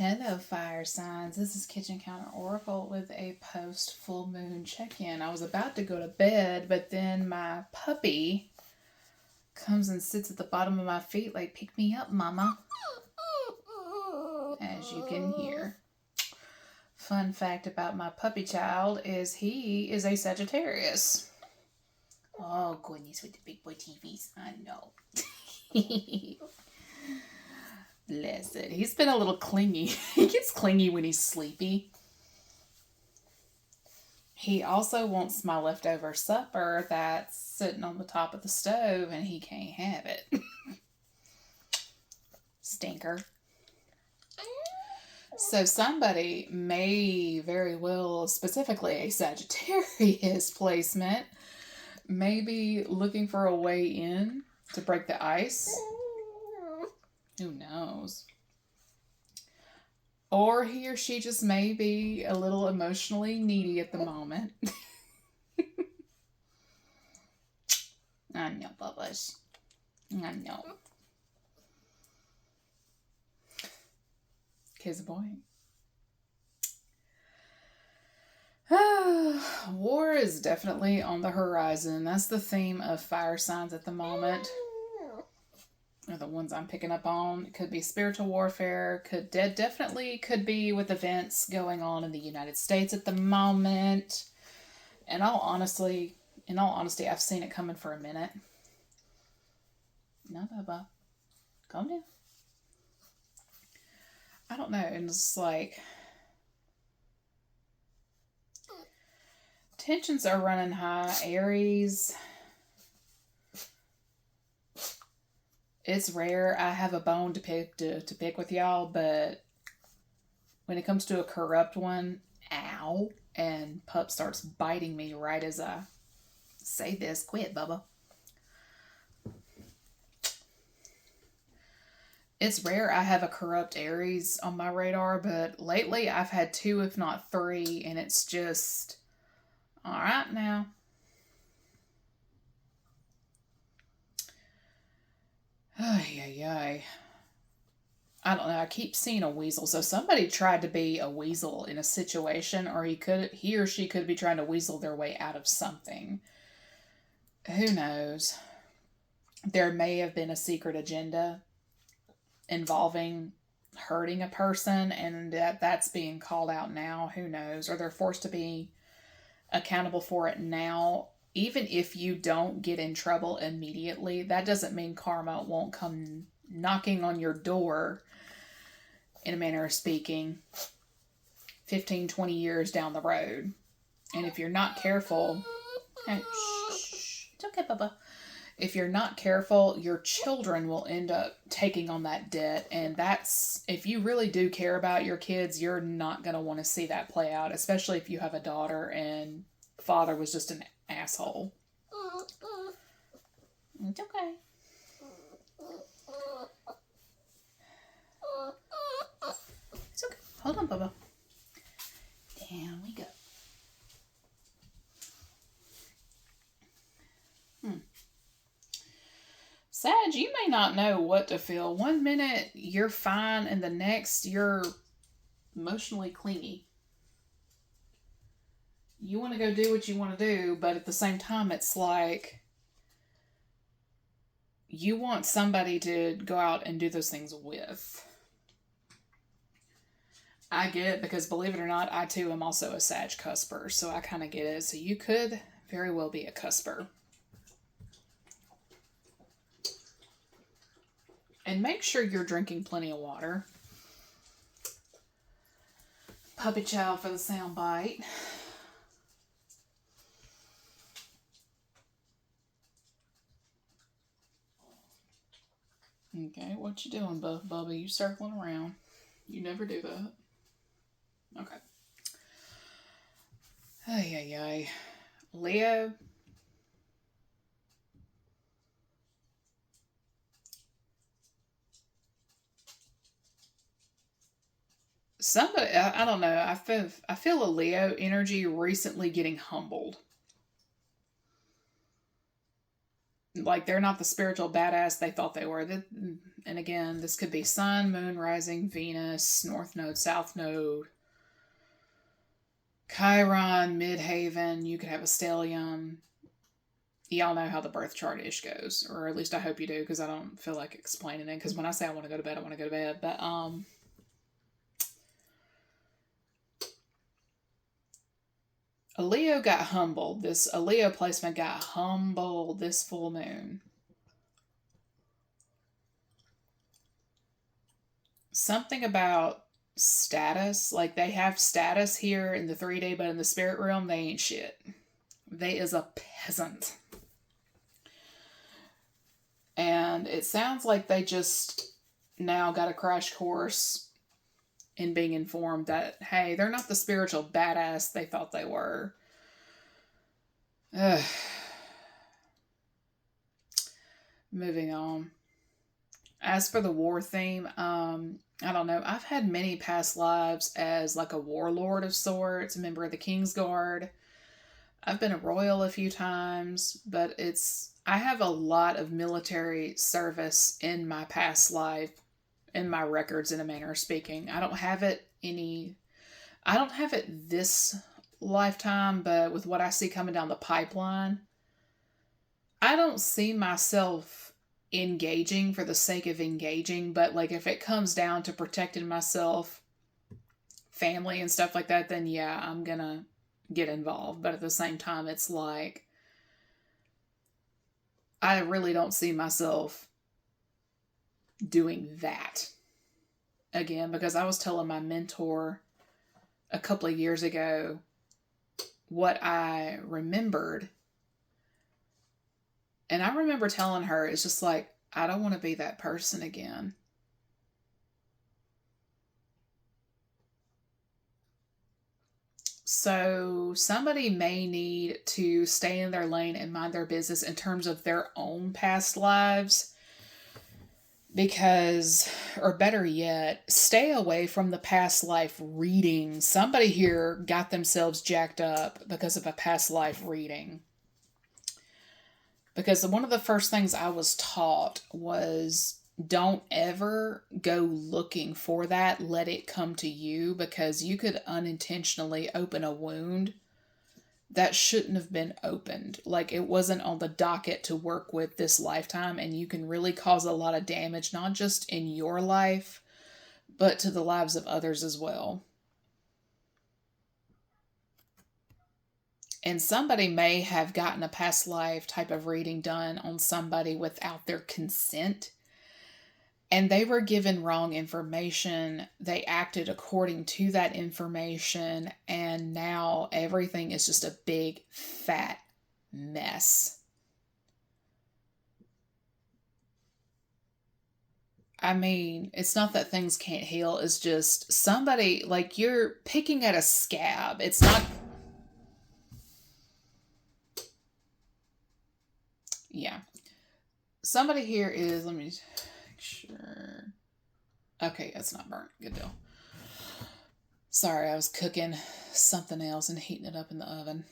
Hello, fire signs. This is Kitchen Counter Oracle with a post full moon check in. I was about to go to bed, but then my puppy comes and sits at the bottom of my feet, like, pick me up, mama. As you can hear. Fun fact about my puppy child is he is a Sagittarius. Oh, goodness, with the big boy TVs. I know. Bless it. He's been a little clingy. He gets clingy when he's sleepy. He also wants my leftover supper that's sitting on the top of the stove, and he can't have it. Stinker. So somebody may very well, specifically a Sagittarius placement, may be looking for a way in to break the ice. Who knows? Or he or she just may be a little emotionally needy at the moment. I know, Bubba's. I know. Kiss boy. War is definitely on the horizon. That's the theme of fire signs at the moment. Or the ones I'm picking up on. It could be spiritual warfare. Definitely could be with events going on in the United States at the moment. In all honesty, I've seen it coming for a minute. No, Bubba. Calm down. I don't know. And it's like tensions are running high. Aries. It's rare I have a bone to pick with y'all, but when it comes to a corrupt one, ow, and Pup starts biting me right as I say this. Quit, Bubba. It's rare I have a corrupt Aries on my radar, but lately I've had 2, if not 3, and it's just, all right now. Ay. I don't know. I keep seeing a weasel. So somebody tried to be a weasel in a situation, or he or she could be trying to weasel their way out of something. Who knows? There may have been a secret agenda involving hurting a person, and that's being called out now. Who knows? Or they're forced to be accountable for it now. Even if you don't get in trouble immediately, that doesn't mean karma won't come knocking on your door, in a manner of speaking, 15, 20 years down the road. And if you're not careful, hey, shh, it's okay, Bubba. If you're not careful, your children will end up taking on that debt. And that's, if you really do care about your kids, you're not going to want to see that play out, especially if you have a daughter and father was just an asshole. It's okay. It's okay. Hold on, Bubba. Down we go. Sag, you may not know what to feel. One minute you're fine, and the next you're emotionally clingy. You want to go do what you want to do, but at the same time, it's like you want somebody to go out and do those things with. I get it, because believe it or not, I too am also a Sag cusper, so I kind of get it. So you could very well be a cusper. And make sure you're drinking plenty of water. Puppy child for the sound bite. Okay, what you doing, Bubba? You circling around. You never do that. Okay. Ay. Leo. Somebody, I don't know. I feel a Leo energy recently getting humbled. like they're not the spiritual badass they thought they were. And again, this could be sun, moon, rising, Venus, north node, south node, Chiron, midhaven. You could have a stellium. Y'all know how the birth chart ish goes, or at least I hope you do, because I don't feel like explaining it. Because when I say I want to go to bed, I want to go to bed. But a Leo got humbled. A Leo placement got humbled this full moon. Something about status, like they have status here in the 3D, but in the spirit realm, they ain't shit. They is a peasant. And it sounds like they just now got a crash course in being informed that, hey, they're not the spiritual badass they thought they were. Moving on. As for the war theme, I don't know. I've had many past lives as like a warlord of sorts, a member of the Kingsguard. I've been a royal a few times, but I have a lot of military service in my past life, in my records, in a manner of speaking. I don't have it this lifetime, but with what I see coming down the pipeline, I don't see myself engaging for the sake of engaging, but like if it comes down to protecting myself, family and stuff like that, then yeah, I'm gonna get involved. But at the same time, it's like I really don't see myself doing that again, because I was telling my mentor a couple of years ago what I remembered. And I remember telling her, it's just like, I don't want to be that person again. So somebody may need to stay in their lane and mind their business in terms of their own past lives. Because, or better yet, stay away from the past life reading. Somebody here got themselves jacked up because of a past life reading. Because one of the first things I was taught was don't ever go looking for that. Let it come to you, because you could unintentionally open a wound that shouldn't have been opened. Like it wasn't on the docket to work with this lifetime, and you can really cause a lot of damage, not just in your life, but to the lives of others as well. And somebody may have gotten a past life type of reading done on somebody without their consent. And they were given wrong information. They acted according to that information. And now everything is just a big, fat mess. I mean, it's not that things can't heal. It's just somebody, like you're picking at a scab. It's not... Yeah. Somebody here is, let me make sure. Okay, it's not burnt. Good deal. Sorry, I was cooking something else and heating it up in the oven.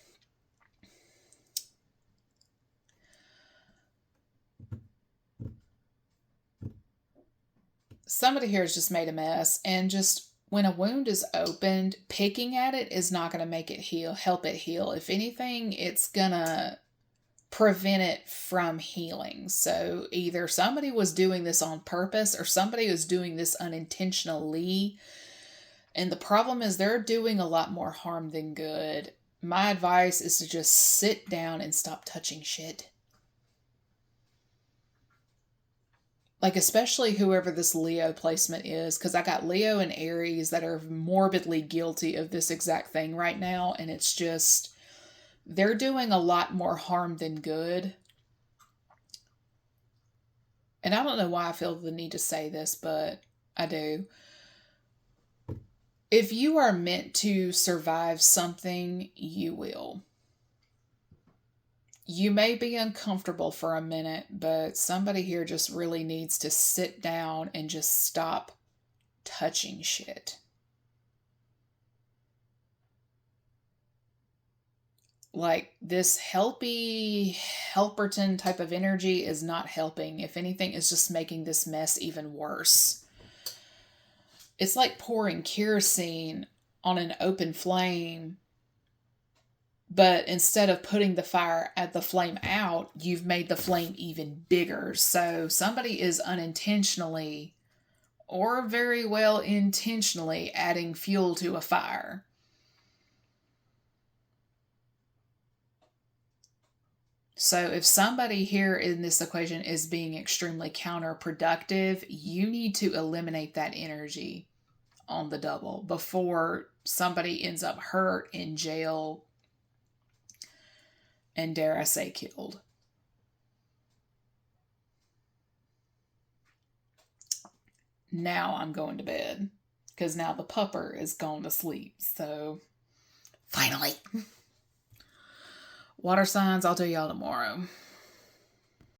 Somebody here has just made a mess, and just when a wound is opened, picking at it is not going to make it heal, help it heal. If anything, it's going to prevent it from healing. So either somebody was doing this on purpose or somebody was doing this unintentionally. And the problem is they're doing a lot more harm than good. My advice is to just sit down and stop touching shit. Like, especially whoever this Leo placement is, because I got Leo and Aries that are morbidly guilty of this exact thing right now. And it's just... they're doing a lot more harm than good. And I don't know why I feel the need to say this, but I do. If you are meant to survive something, you will. You may be uncomfortable for a minute, but somebody here just really needs to sit down and just stop touching shit. Like this helperton type of energy is not helping. If anything, it's just making this mess even worse. It's like pouring kerosene on an open flame, but instead of putting the fire at the flame out, you've made the flame even bigger. So somebody is unintentionally or very well intentionally adding fuel to a fire. So if somebody here in this equation is being extremely counterproductive, you need to eliminate that energy on the double before somebody ends up hurt, in jail, and dare I say killed. Now I'm going to bed because now the pupper is gone to sleep. So finally. Water signs, I'll tell y'all tomorrow.